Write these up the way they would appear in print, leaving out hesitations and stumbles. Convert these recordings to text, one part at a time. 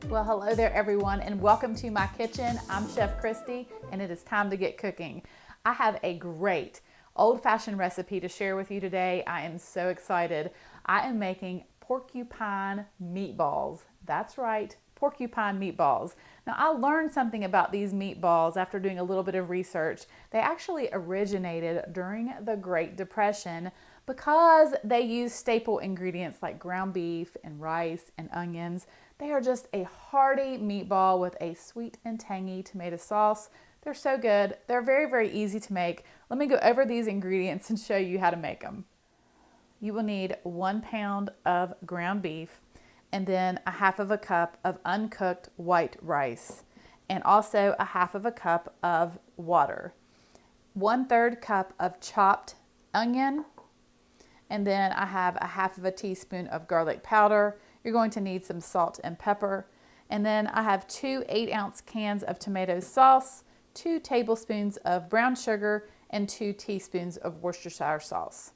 Well, hello there everyone, and welcome to my kitchen. I'm Chef Christy, and it is time to get cooking. I have a great old-fashioned recipe to share with you today. I am so excited. I am making porcupine meatballs. That's right, porcupine meatballs. Now, I learned something about these meatballs after doing a little bit of research. They actually originated during the Great Depression because they use staple ingredients like ground beef and rice and onions. They are just a hearty meatball with a sweet and tangy tomato sauce. They're so good. They're very, very easy to make. Let me go over these ingredients and show you how to make them. You will need 1 pound of ground beef and then a half of a cup of uncooked white rice and also a half of a cup of water. 1/3 cup of chopped onion, and then I have a half of a teaspoon of garlic powder. You're going to need some salt and pepper. And then I have 2 8-ounce cans of tomato sauce, 2 tablespoons of brown sugar, and 2 teaspoons of Worcestershire sauce.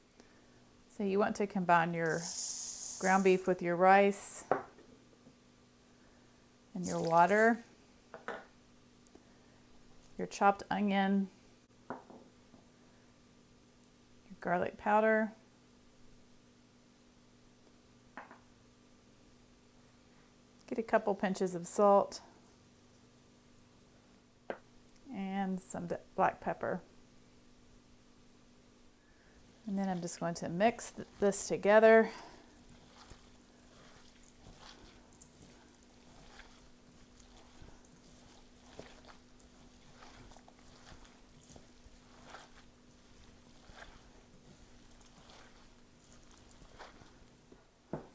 So you want to combine your ground beef with your rice and your water, your chopped onion, your garlic powder, get a couple pinches of salt and some black pepper. And then I'm just going to mix this together.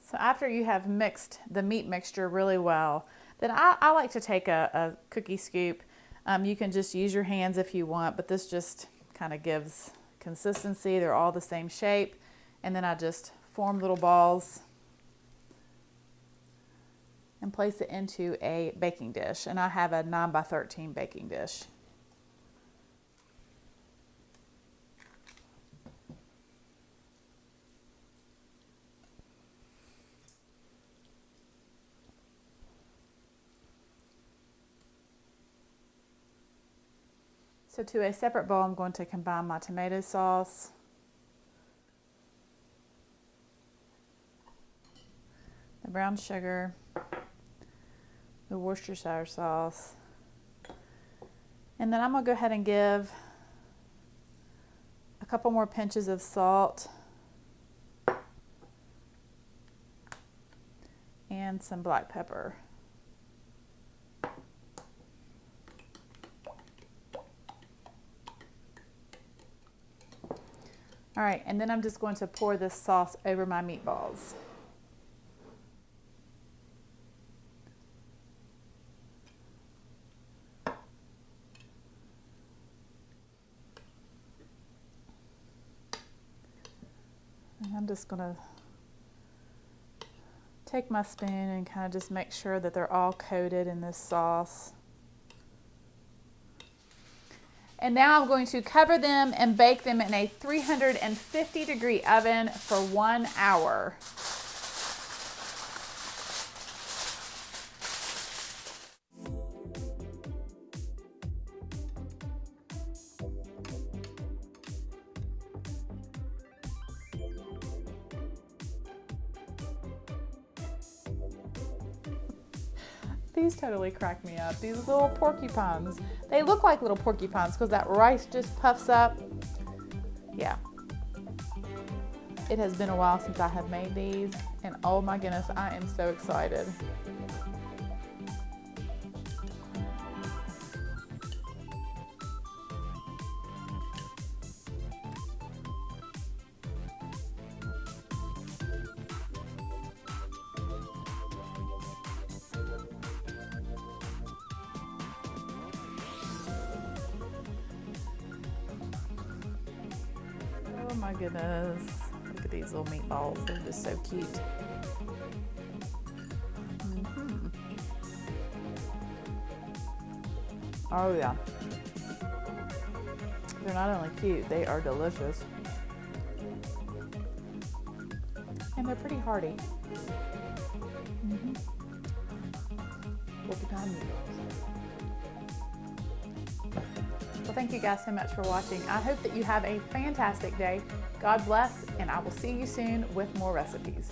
So after you have mixed the meat mixture really well, then I like to take a cookie scoop. You can just use your hands if you want, but this just kind of gives consistency. They're all the same shape. And then I just form little balls and place it into a baking dish. And I have a 9x13 baking dish. So to a separate bowl, I'm going to combine my tomato sauce, the brown sugar, the Worcestershire sauce, and then I'm going to go ahead and give a couple more pinches of salt and some black pepper. All right, and then I'm just going to pour this sauce over my meatballs. And I'm just going to take my spoon and kind of just make sure that they're all coated in this sauce. And now I'm going to cover them and bake them in a 350-degree oven for 1 hour. These totally crack me up. These little porcupines. They look like little porcupines because that rice just puffs up. Yeah. It has been a while since I have made these, and oh my goodness, I am so excited. Oh my goodness. Look at these little meatballs. They're just so cute. Oh yeah. They're not only cute, they are delicious. And they're pretty hearty. porcupine meatballs. Well, thank you guys so much for watching. I hope that you have a fantastic day. God bless, and I will see you soon with more recipes.